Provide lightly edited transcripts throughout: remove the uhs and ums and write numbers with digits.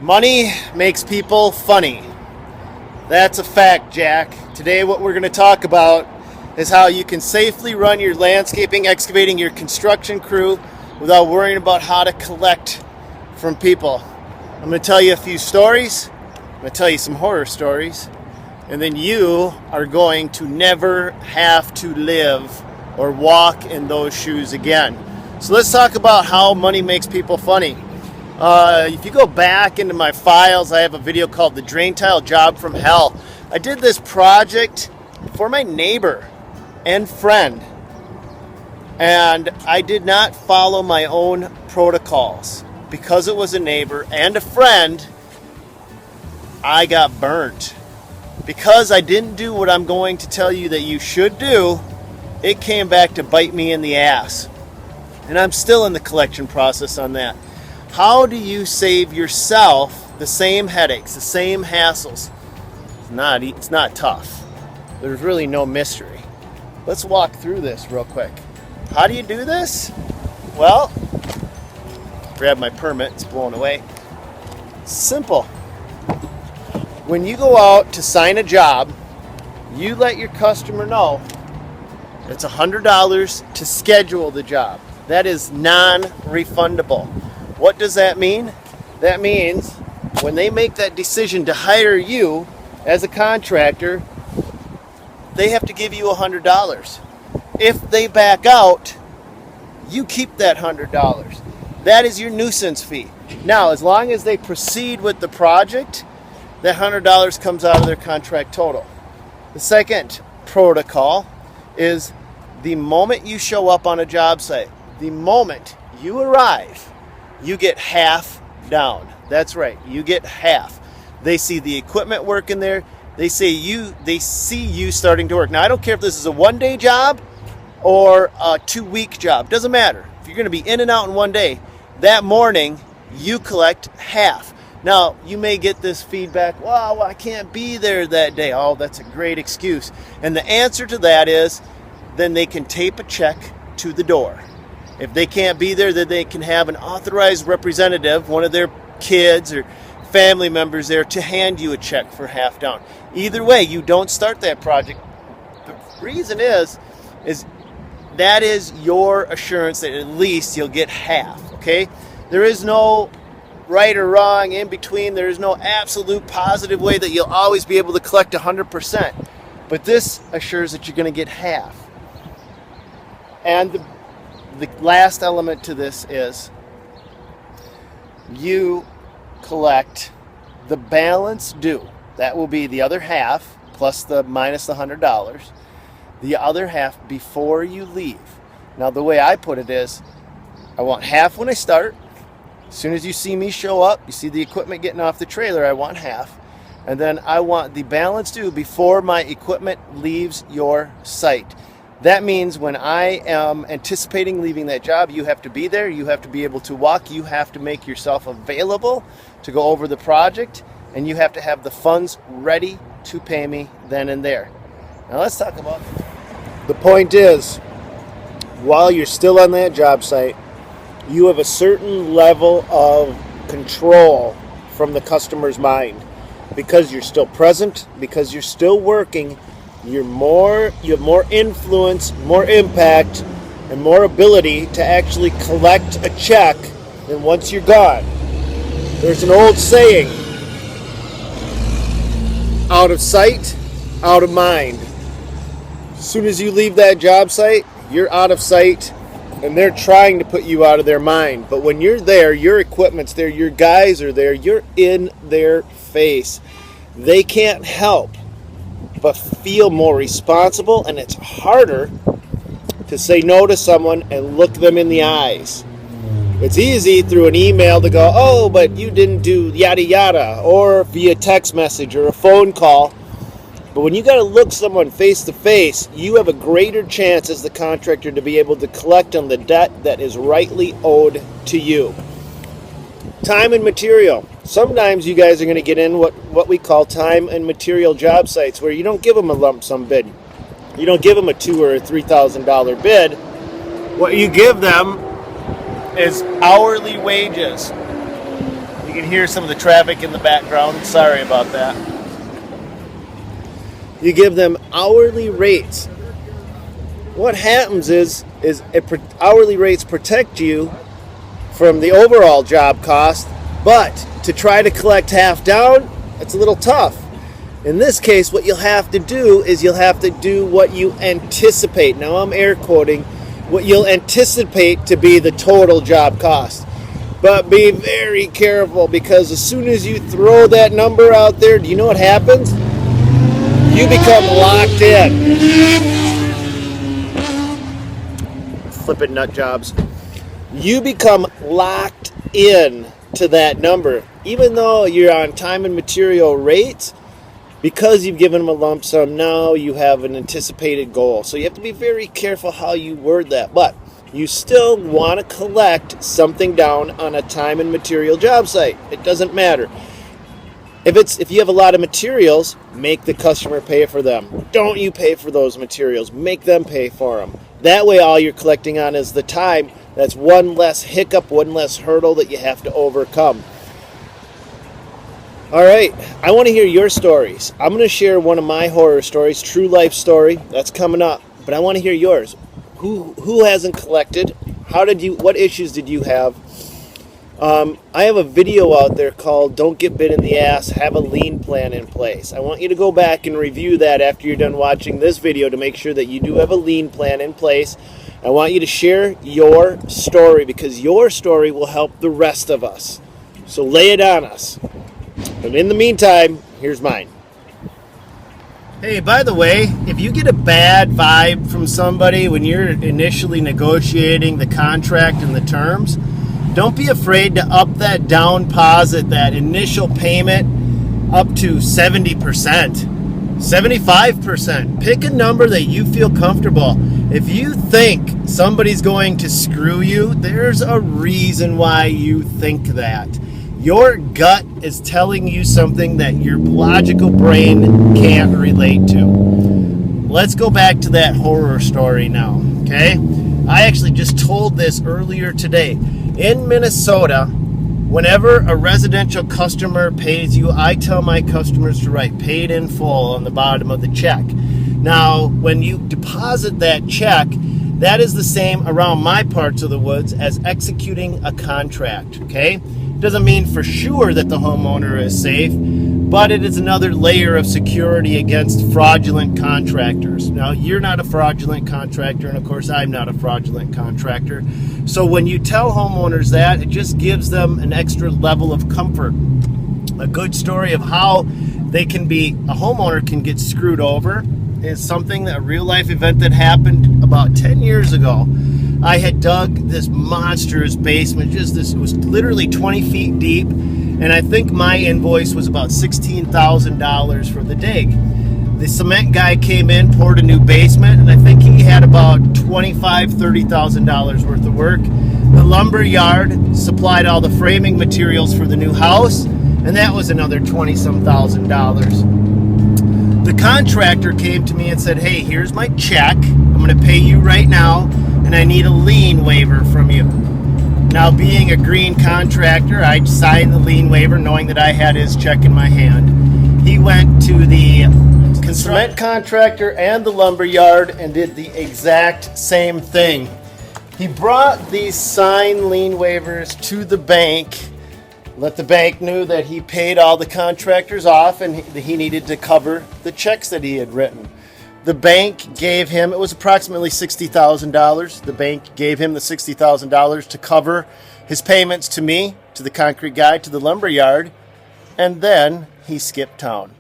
Money makes people funny. That's a fact, Jack. Today what we're going to talk about is how you can safely run your landscaping, excavating, your construction crew without worrying about how to collect from people. I'm going to tell you a few stories. I'm going to tell you some horror stories. And then you are going to never have to live or walk in those shoes again. So let's talk about how money makes people funny. If you go back into my files, I have a video called The Drain Tile Job from Hell. I did this project for my neighbor and friend, and I did not follow my own protocols. Because it was a neighbor and a friend, I got burnt. Because I didn't do what I'm going to tell you that you should do, it came back to bite me in the ass. And I'm still in the collection process on that. How do you save yourself the same headaches, the same hassles? It's not tough. There's really no mystery. Let's walk through this real quick. How do you do this? Well, grab my permit, it's blown away. Simple. When you go out to sign a job, you let your customer know it's $100 to schedule the job. That is non-refundable. What does that mean? That means when they make that decision to hire you as a contractor, they have to give you $100. If they back out, you keep that $100. That is your nuisance fee. Now, as long as they proceed with the project, that $100 comes out of their contract total. The second protocol is the moment you show up on a job site, the moment you arrive, you get half down. That's right, you get half. They see the equipment working there. They see you starting to work. Now, I don't care if this is a one-day job or a 2-week job. Doesn't matter. If you're going to be in and out in one day, that morning you collect half. Now, you may get this feedback, well, I can't be there that day. Oh, that's a great excuse. And the answer to that is, then they can tape a check to the door. If they can't be there, then they can have an authorized representative, one of their kids or family members there, to hand you a check for half down. Either way, you don't start that project. The reason is that is your assurance that at least you'll get half, okay? There is no right or wrong in between. There is no absolute positive way that you'll always be able to collect 100%. But this assures that you're going to get half. And the last element to this is you collect the balance due. That will be the other half plus the minus the $100. The other half before you leave. Now, the way I put it is, I want half when I start. As soon as you see me show up, you see the equipment getting off the trailer, I want half. And then I want the balance due before my equipment leaves your site. That means when I am anticipating leaving that job, you have to be there, you have to be able to walk, you have to make yourself available to go over the project, and you have to have the funds ready to pay me then and there. Now let's talk about it. The point is, while you're still on that job site, you have a certain level of control from the customer's mind. Because you're still present, because you're still working, you have more influence, more impact, and more ability to actually collect a check than once you're gone. There's an old saying, out of sight, out of mind. As soon as you leave that job site, you're out of sight, and they're trying to put you out of their mind. But when you're there, your equipment's there, your guys are there, you're in their face. They can't help but feel more responsible, and it's harder to say no to someone and look them in the eyes. It's easy through an email to go, oh, but you didn't do yada yada, or via text message or a phone call. But when you got to look someone face to face, you have a greater chance as the contractor to be able to collect on the debt that is rightly owed to you. Time and material. Sometimes you guys are going to get in what we call time and material job sites, where you don't give them a lump sum bid. You don't give them a $2,000 or a $3,000 bid. What you give them is hourly wages. You You can hear some of the traffic in the background. Sorry about that. You give them hourly rates. What happens is hourly rates protect you from the overall job cost, but to try to collect half down, it's a little tough. In this case, what you'll have to do is you'll have to do what you anticipate. Now I'm air quoting, what you'll anticipate to be the total job cost. But be very careful, because as soon as you throw that number out there, do you know what happens? You become locked in. Flipping nut jobs. You become locked in to that number. Even though you're on time and material rates, because you've given them a lump sum, now you have an anticipated goal. So you have to be very careful how you word that. But you still want to collect something down on a time and material job site. It doesn't matter. If you have a lot of materials, make the customer pay for them. Don't you pay for those materials. Make them pay for them. That way all you're collecting on is the time. That's one less hiccup, one less hurdle that you have to overcome. All right, I want to hear your stories. I'm going to share one of my horror stories, true life story. That's coming up, but I want to hear yours. Who hasn't collected? What issues did you have? I have a video out there called "Don't Get Bit in the Ass, Have a Lien Plan in Place." I want you to go back and review that after you're done watching this video to make sure that you do have a lien plan in place. I want you to share your story, because your story will help the rest of us. So lay it on us. But in the meantime, here's mine. Hey, by the way, if you get a bad vibe from somebody when you're initially negotiating the contract and the terms, don't be afraid to up that down deposit, that initial payment, up to 70%, 75%. Pick a number that you feel comfortable. If you think somebody's going to screw you, there's a reason why you think that. Your gut is telling you something that your logical brain can't relate to. Let's go back to that horror story now, okay? I actually just told this earlier today. In Minnesota, whenever a residential customer pays you, I tell my customers to write paid in full on the bottom of the check. Now, when you deposit that check, that is the same around my parts of the woods as executing a contract, okay? Doesn't mean for sure that the homeowner is safe, but it is another layer of security against fraudulent contractors. Now, you're not a fraudulent contractor, and of course, I'm not a fraudulent contractor. So when you tell homeowners that, it just gives them an extra level of comfort. A good story of how a homeowner can get screwed over is something, a real life event that happened about 10 years ago. I had dug this monstrous basement, it was literally 20 feet deep, and I think my invoice was about $16,000 for the dig. The cement guy came in, poured a new basement, and I think he had about $25,000, $30,000 worth of work. The lumber yard supplied all the framing materials for the new house, and that was another $20-some thousand. The contractor came to me and said, "Hey, here's my check. I'm going to pay you right now, and I need a lien waiver from you." Now, being a green contractor, I signed the lien waiver knowing that I had his check in my hand. He went to the cement contractor and the lumber yard and did the exact same thing. He brought these signed lien waivers to the bank, let the bank know that he paid all the contractors off and he needed to cover the checks that he had written. The bank gave him, it was approximately $60,000. The bank gave him the $60,000 to cover his payments to me, to the concrete guy, to the lumber yard, and then he skipped town.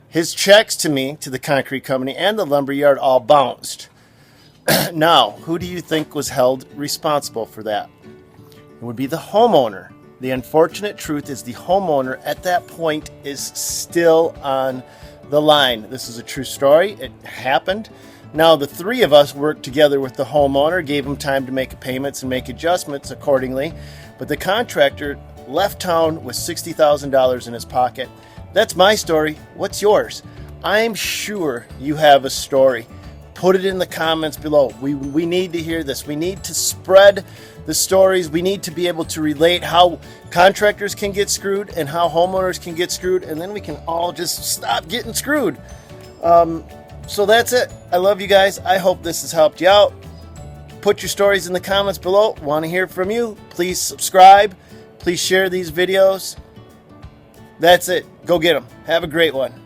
His checks to me, to the concrete company, and the lumber yard all bounced. Now, who do you think was held responsible for that? It would be the homeowner. The unfortunate truth is the homeowner at that point is still on the line. This is a true story. It happened. Now, the three of us worked together with the homeowner, gave him time to make payments and make adjustments accordingly, but the contractor left town with $60,000 in his pocket. That's my story. What's yours? I'm sure you have a story. put it in the comments below. We need to hear this. We need to spread the stories. We need to be able to relate how contractors can get screwed and how homeowners can get screwed, and then we can all just stop getting screwed. So that's it. I love you guys. I hope this has helped you out. Put your stories in the comments below. Want to hear from you? Please subscribe. Please share these videos. That's it. Go get them. Have a great one.